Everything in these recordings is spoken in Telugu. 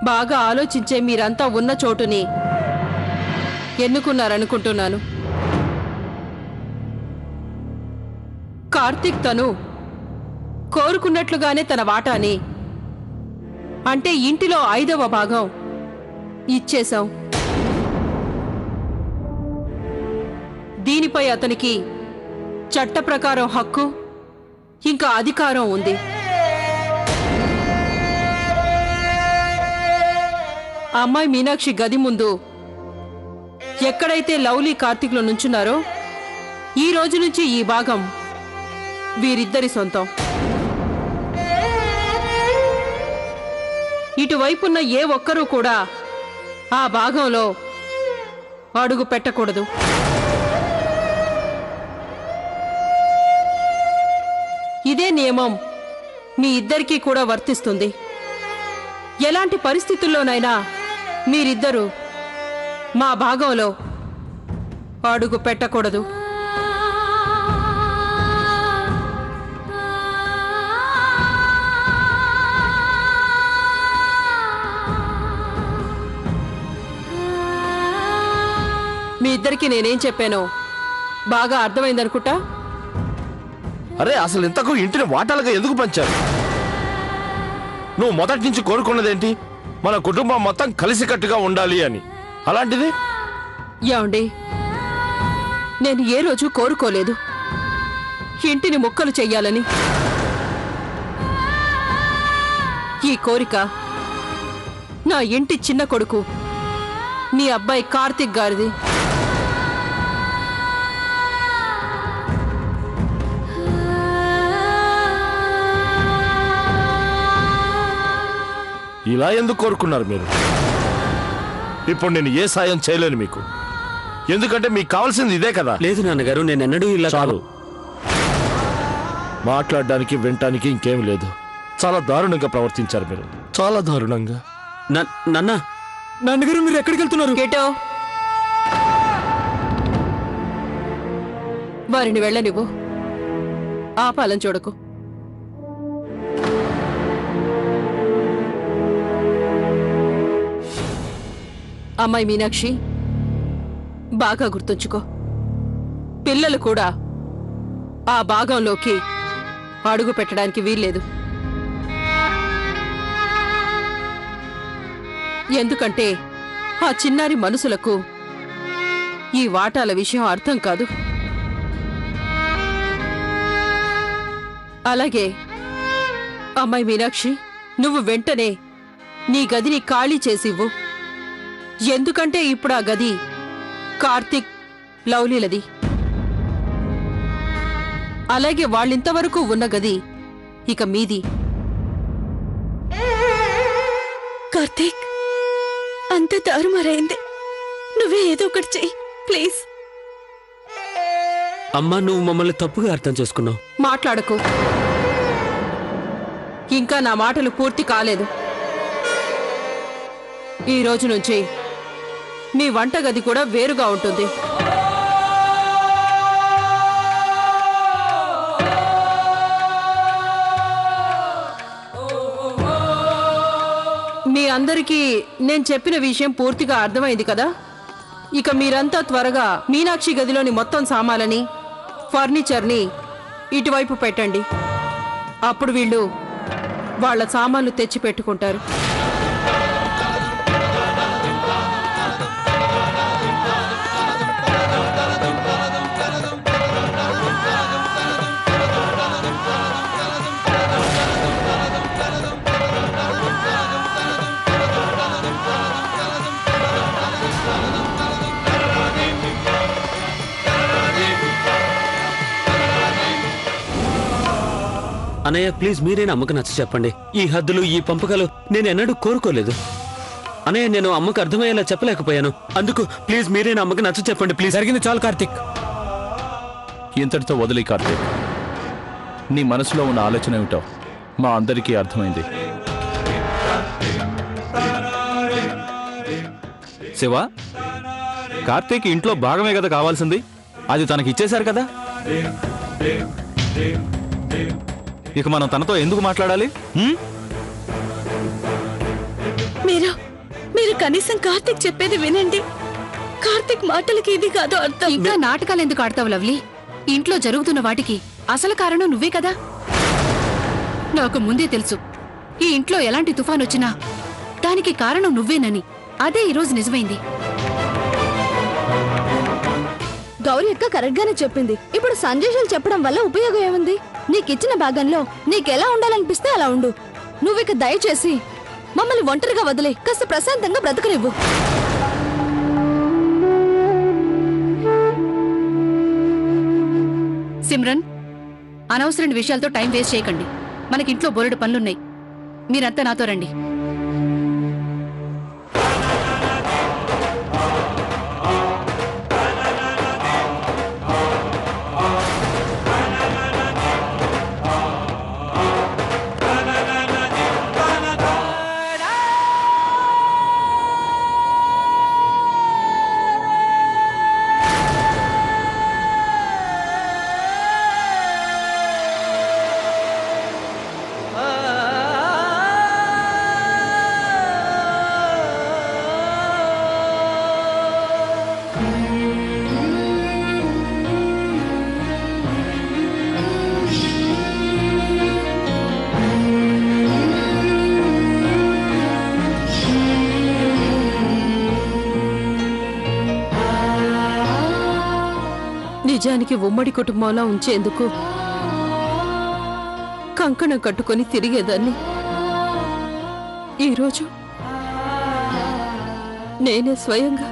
బాగా ఆలోచించే మీరంతా ఉన్న చోటుని ఎన్నుకున్నారనుకుంటున్నాను. కార్తీక్ తను కోరుకున్నట్లుగానే తన వాటాని, అంటే ఇంటిలో 5వ భాగం ఇచ్చేశాం. దీనిపై అతనికి చట్ట ప్రకారం హక్కు ఇంకా అధికారం ఉంది. అమ్మాయి మీనాక్షి గది ముందు ఎక్కడైతే లవ్లీ కార్తీక్లో నుంచున్నారో ఈ రోజు నుంచి ఈ భాగం వీరిద్దరి సొంతం. ఇటువైపున్న ఏ ఒక్కరూ కూడా ఆ భాగంలో అడుగు పెట్టకూడదు. ఇదే నియమం మీ ఇద్దరికీ కూడా వర్తిస్తుంది. ఎలాంటి పరిస్థితుల్లోనైనా మీరిద్దరూ మా భాగంలో అడుగు పెట్టకూడదు. మీ ఇద్దరికి నేనేం చెప్పానో బాగా అర్థమైందనుకుంటా. అరే అసలు ఇంతకు ఇంటిని వాటాలుగా ఎందుకు పంచారు? నువ్వు మొదటి నుంచి కోరుకున్నదేంటి? మన కుటుంబం మొత్తం కలిసికట్టుగా ఉండాలి అని. అలాంటిది ఏమండి, నేను ఏ రోజు కోరుకోలేదు ఇంటిని ముక్కలు చెయ్యాలని. ఈ కోరిక నా ఇంటి చిన్న కొడుకు మీ అబ్బాయి కార్తీక్ గారిది. ఇలా ఎందుకు కోరుకున్నారు మీరు? ఇప్పుడు నేను ఏ సాయం చేయలేను మీకు, ఎందుకంటే మీకు కావాల్సింది ఇదే కదా. లేదు నాన్నగారు, నేను ఎన్నడూ ఇలా చాలు. మాట్లాడడానికి వినటానికి ఇంకేం లేదు. చాలా దారుణంగా ప్రవర్తించారు మీరు, చాలా దారుణంగా. నాన్నగారు మీరు ఎక్కడికి వెళ్తున్నారు? కేటో, వారిని వెళ్ళనివ్వు. ఆపాలని చూడకు. అమ్మాయి మీనాక్షి, బాగా గుర్తుంచుకో, పిల్లలు కూడా ఆ భాగంలోకి అడుగు పెట్టడానికి వీల్లేదు. ఎందుకంటే ఆ చిన్నారి మనసులకు ఈ వాటాల విషయం అర్థం కాదు. అలాగే అమ్మాయి మీనాక్షి, నువ్వు వెంటనే నీ గదిని ఖాళీ చేసివ్వు. ఎందుకంటే ఇప్పుడు ఆ గది కార్తీక్, లవ్లీలది. అలాగే వాళ్ళింతవరకు ఉన్న గది ఇక మీది. కార్తీక్, అంత తారుమారైంది. నువ్వే ఏదో ఒకటి చెయ్యి ప్లీజ్. అమ్మా, నువ్వు మమ్మల్ని తప్పుగా అర్థం చేసుకున్నావు. మాట్లాడకు. ఇంకా నా మాటలు పూర్తి కాలేదు. ఈ రోజు నుంచి మీ వంటగది కూడా వేరుగా ఉంటుంది. మీ అందరికీ నేను చెప్పిన విషయం పూర్తిగా అర్థమైంది కదా? ఇక మీరంతా త్వరగా మీనాక్షి గదిలోని మొత్తం సామాలని, ఫర్నిచర్ని ఇటువైపు పెట్టండి. అప్పుడు వీళ్ళు వాళ్ళ సామాన్లు తెచ్చి పెట్టుకుంటారు. అన్నయ్య ప్లీజ్, మీరేనా అమ్మకు నచ్చ చెప్పండి. ఈ హద్దులు, ఈ పంపకాలు నేను ఎన్నడూ కోరుకోలేదు. అన్నయ్య, నేను అమ్మకు అర్థమయ్యేలా చెప్పలేకపోయాను. అందుకు ప్లీజ్ మీరేనా అమ్మకు నచ్చ చెప్పండి ప్లీజ్. జరిగింది చాలు కార్తీక్. ఇంతటితో వదిలే కార్తీక్. నీ మనసులో ఉన్న ఆలోచన ఏమిటో మా అందరికీ అర్థమైంది. శివ, కార్తీక్ ఇంట్లో భాగమే కదా కావాల్సింది, అది తనకి ఇచ్చేశారు కదా. ఇక మనం తనతో ఎందుకు మాట్లాడాలి? మీరు మీరు కనీసం కార్తీక్ చెప్పేది వినండి. కార్తీక్ మాటలకి ఇది కాదు అర్థం. ఇంకా నాటకాలు ఎందుకు ఆడతావు లవ్లీ? ఇంట్లో జరుగుతున్న వాటికి అసలు కారణం నువ్వే కదా. నాకు ముందే తెలుసు ఈ ఇంట్లో ఎలాంటి తుఫాన్ వచ్చినా దానికి కారణం నువ్వేనని. అదే ఈరోజు నిజమైంది. గౌరీ అక్క కరెక్ట్ గానే చెప్పింది. ఇప్పుడు సంజయ్షాలు చెప్పడం వల్ల ఉపయోగం ఏముంది? నీకిచ్చిన భాగంలో నీకెలా ఉండాలనిపిస్తే అలా ఉండు. నువ్విక దయచేసి మమ్మల్ని ఒంటరిగా వదిలే, కాస్త ప్రశాంతంగా బ్రతకనివ్వు. సిమ్రన్, అనవసరమైన విషయాలతో టైం వేస్ట్ చేయకండి. మనకింట్లో బోలెడు పనులున్నాయి. మీరంతా నాతో రండి. నిజానికి ఉమ్మడి కుటుంబంలో ఉంచేందుకు కంకణం కట్టుకొని తిరిగేదాన్ని. ఈరోజు నేనే స్వయంగా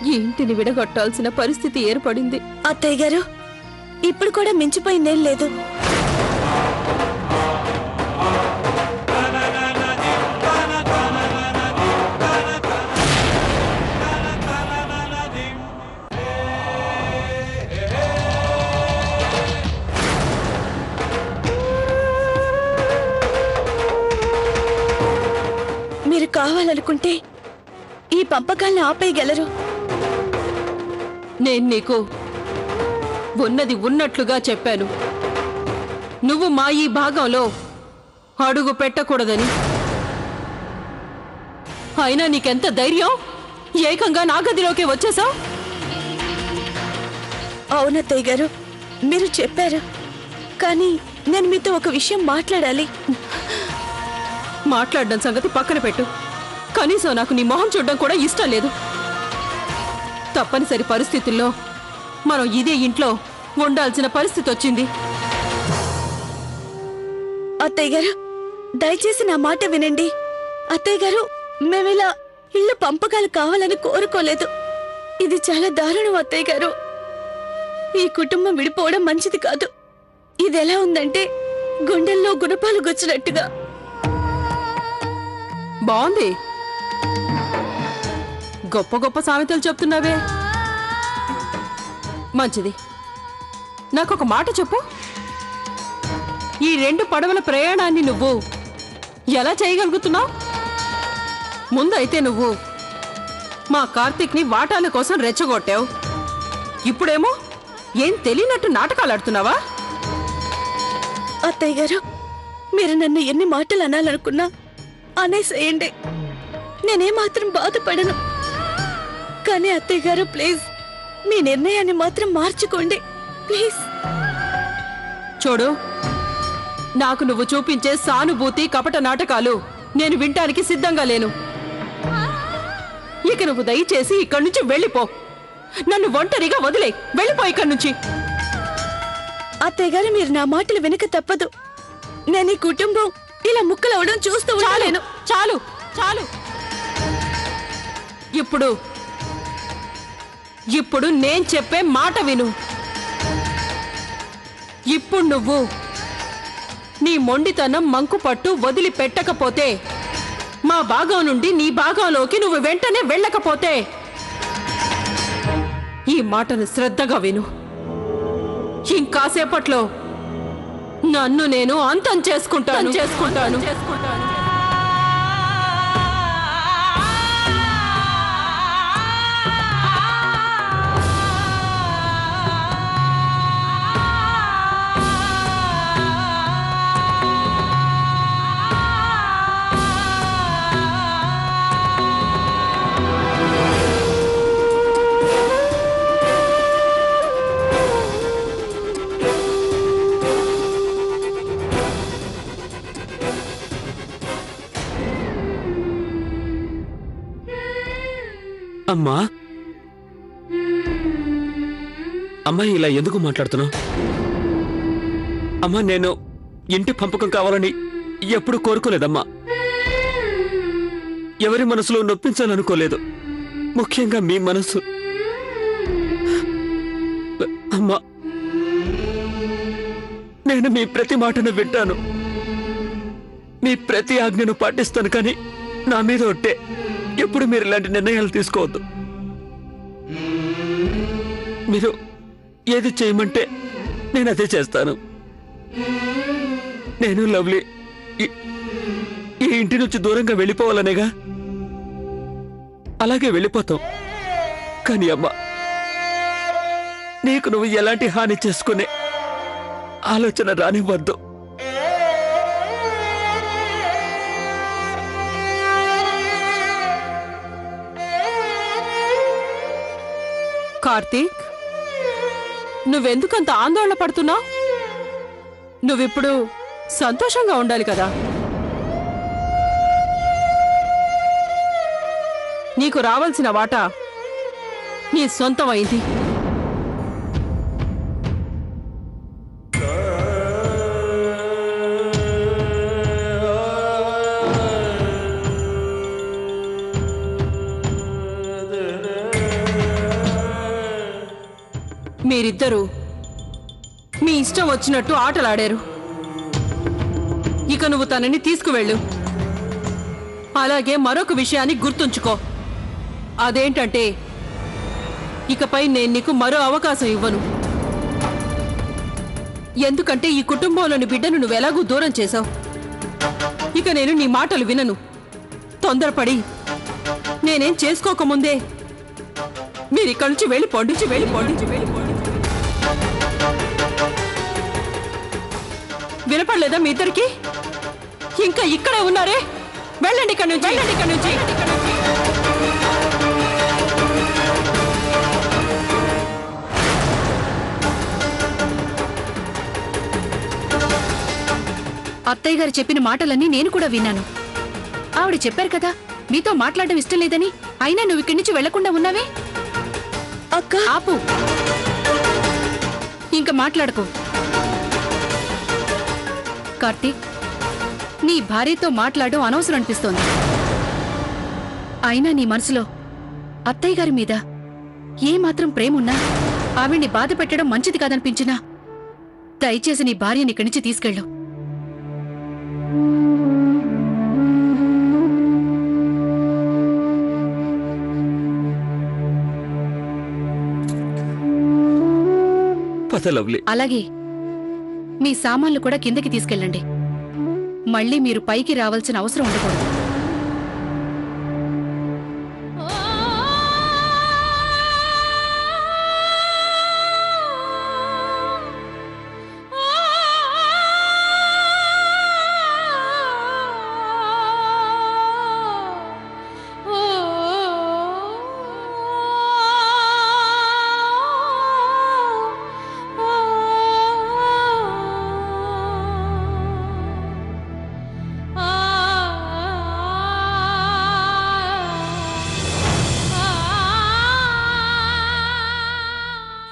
ఈ ఇంటిని విడగొట్టాల్సిన పరిస్థితి ఏర్పడింది. అత్తయ్య గారు, ఇప్పుడు కూడా మించిపోయిందేం లేదు. మీరు కావాలనుకుంటే ఈ పంపకాలను ఆపేయగలరు. నేను నీకు ఉన్నది ఉన్నట్లుగా చెప్పాను. నువ్వు మా ఈ భాగంలో అడుగు పెట్టకూడదని. అయినా నీకెంత ధైర్యం? ఏకంగా నా గదిలోకి వచ్చేసావు. అవునత్తయ్య గారు, మీరు చెప్పారు. కానీ నేను మీతో ఒక విషయం మాట్లాడాలి. మాట్లాడడం సంగతి పక్కన పెట్టు. కనీసం నాకు నీ మొహం చూడడం కూడా ఇష్టం లేదు. తప్పనిసరి పరిస్థితుల్లో మనం ఇదే ఇంట్లో ఉండాల్సిన పరిస్థితి వచ్చింది. అత్తయ్య గారు, దయచేసి నా మాట వినండి. అత్తయ్య గారు, మేమిలా ఇల్లు పంపకాలు కావాలని కోరుకోలేదు. ఇది చాలా దారుణం అత్తయ్య గారు. ఈ కుటుంబం విడిపోవడం మంచిది కాదు. ఇది ఎలా ఉందంటే గుండెల్లో గుణపాలు గుచ్చినట్టుగా. బాగుంది. గొప్ప గొప్ప సామెతలు చెప్తున్నావే. మంచిది. నాకొక మాట చెప్పు. ఈ 2 పడవల ప్రయాణాన్ని నువ్వు ఎలా చేయగలుగుతున్నావు? ముందైతే నువ్వు మా కార్తీక్ని వాటాల కోసం రెచ్చగొట్టావు. ఇప్పుడేమో ఏం తెలియనట్టు నాటకాలు ఆడుతున్నావా? అత్తయ్య గారు, మీరు నన్ను ఎన్ని మాటలు అనాలనుకున్నా అనేసేయండి. నేనేమాత్రం బాధపడను. కానీ అత్తయ్య గారు, ప్లీజ్ మీ నిర్ణయాన్ని మాత్రం మార్చుకోండి ప్లీజ్. చూడు, నాకు నువ్వు చూపించే సానుభూతి కపట నాటకాలు నేను వినటానికి సిద్ధంగా లేను. ఇక నువ్వు దయచేసి ఇక్కడి నుంచి వెళ్ళిపో. నన్ను ఒంటరిగా వదిలే. వెళ్ళిపో ఇక్కడి నుంచి. అత్తయ్య గారు, మీరు నా మాటలు వెనుక తప్పదు. నేను ఈ కుటుంబం ఇలా ముక్కలవడం చూస్తూ ఉండలేను. చాలు చాలు. ఇప్పుడు నేను చెప్పే మాట విను. ఇప్పుడు నువ్వు నీ మొండితనం మంకుపట్టు వదిలిపెట్టకపోతే, మా భాగం నుండి నీ భాగంలోకి నువ్వు వెంటనే వెళ్ళకపోతే, ఈ మాటను శ్రద్ధగా విను. ఇంకాసేపట్లో నన్ను నేను అంతం చేసుకుంటాను. అమ్మా అమ్మా ఇలా ఎందుకు మాట్లాడుతున్నావు? అమ్మా నేను ఇంటి పంపకం కావాలని ఎప్పుడు కోరుకోలేదమ్మా. ఎవరి మనసులో నొప్పించాలనుకోలేదు, ముఖ్యంగా మీ మనసు. అమ్మా నేను మీ ప్రతి మాటను వింటాను, మీ ప్రతి ఆజ్ఞను పాటిస్తాను, కానీ నా మీద ఒట్టే ఎప్పుడు మీరు ఇలాంటి నిర్ణయాలు తీసుకోవద్దు. మీరు ఏది చేయమంటే నేను అదే చేస్తాను. నేను లవ్లీ ఈ ఇంటి నుంచి దూరంగా వెళ్ళిపోవాలనేగా, అలాగే వెళ్ళిపోతాం. కానీ అమ్మా నీకు నువ్వు ఎలాంటి హాని చేసుకునే ఆలోచన రానివ్వద్దు. కార్తీక్, నువ్వెందుకంత ఆందోళన పడుతున్నావు? నువ్విప్పుడు సంతోషంగా ఉండాలి కదా. నీకు రావాల్సిన వాటా నీ సొంతమైంది. మీరిద్దరూ మీ ఇష్టం వచ్చినట్టు ఆటలాడారు. ఇక నువ్వు తనని తీసుకువెళ్ళు. అలాగే మరొక విషయాన్ని గుర్తుంచుకో. అదేంటంటే ఇకపై నేను నీకు మరో అవకాశం ఇవ్వను. ఎందుకంటే ఈ కుటుంబంలోని బిడ్డను నువ్వెలాగూ దూరం చేశావు. ఇక నేను నీ మాటలు వినను. తొందరపడి నేనేం చేసుకోకముందే మీరిక్కడి నుంచి వెళ్ళిపోండి. వినపడలేదా మీ ఇద్దరికి? ఇంకా ఇక్కడే ఉన్నారే? వెళ్ళండి ఇక్కడి నుంచి. అత్తయ్య గారు చెప్పిన మాటలన్నీ నేను కూడా విన్నాను. ఆవిడ చెప్పారు కదా మీతో మాట్లాడడం ఇష్టం లేదని, అయినా నువ్వు ఇక్కడి నుంచి వెళ్లకుండా ఉన్నావే. అక్క ఆపు, ఇంకా మాట్లాడుకో. కార్తీక్, నీ భార్యతో మాట్లాడడం అనవసరం అనిపిస్తోంది. అయినా నీ మనసులో అత్తయ్య గారి మీద ఏమాత్రం ప్రేమున్నా ఆవిడ్ని బాధ పెట్టడం మంచిది కాదనిపించినా దయచేసి నీ భార్యని ఇక్కడి నుంచి తీసుకెళ్ళు. అలాగే మీ సామాన్లు కూడా కిందకి తీసుకెళ్ళండి. మళ్ళీ మీరు పైకి రావాల్సిన అవసరం ఉండకూడదు.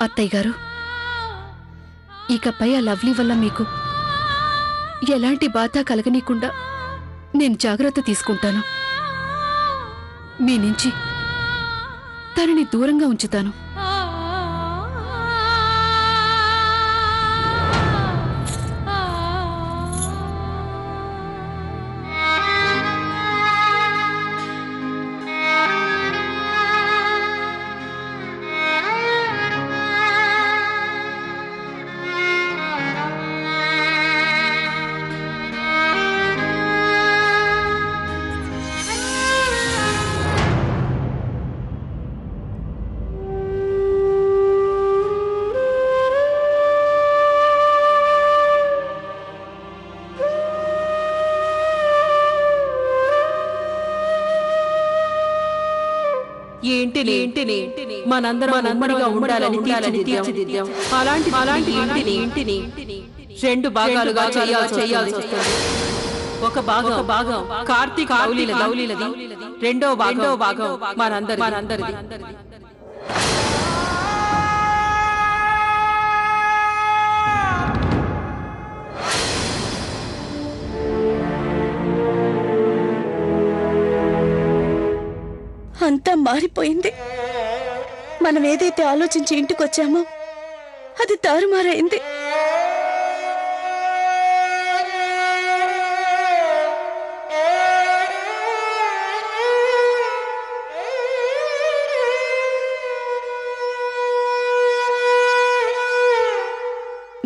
అత్తయ్య గారు, ఇకపై ఆ లవ్లీ వల్ల మీకు ఎలాంటి బాధ కలగనీయకుండా నేను జాగ్రత్త తీసుకుంటాను. మీ నుంచి తనని దూరంగా ఉంచుతాను. ఏంటిని మనందరం ఉమ్మడిగా ఉండాలని తీర్చిదిద్దాం. అలాంటి ఇంటిని రెండు భాగాలుగా చేయాల్సి వస్తుంది. ఒక భాగం కార్తీక్ లవ్లీలది, రెండో భాగం మనందరిది. అంతా మారిపోయింది. మనం ఏదైతే ఆలోచించి ఇంటికొచ్చామో అది తారుమారైంది.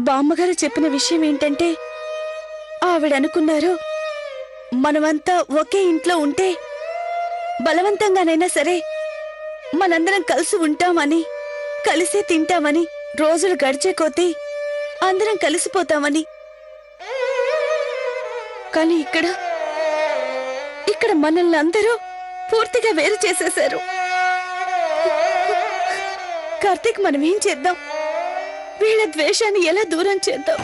బామ్మగారు చెప్పిన విషయం ఏంటంటే, ఆవిడ అనుకున్నారు మనమంతా ఒకే ఇంట్లో ఉంటే బలవంతంగానైనా సరే మనందరం కలిసి ఉంటామని, కలిసే తింటామని, రోజులు గడిచే కొద్దీ అందరం కలిసిపోతామని. కానీ ఇక్కడ మనల్ని అందరూ పూర్తిగా వేరు చేసేశారు. కార్తీక్, మనం ఏం చేద్దాం? వీళ్ళ ద్వేషాన్ని ఎలా దూరం చేద్దాం?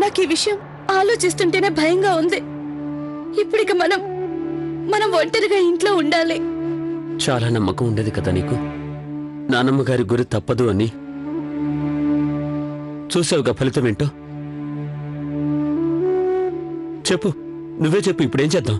నాకు ఈ విషయం ఆలోచిస్తుంటేనే భయంగా ఉంది. ఇప్పుడిక మనం ఒంటరిగా ఇంట్లో ఉండాలి. చాలా నమ్మకం ఉండేది కదా నీకు, నానమ్మ గారి గురి తప్పదు అని. చూసావుగా ఫలితం ఏంటో. చెప్పు, నువ్వే చెప్పు, ఇప్పుడేం చేద్దాం?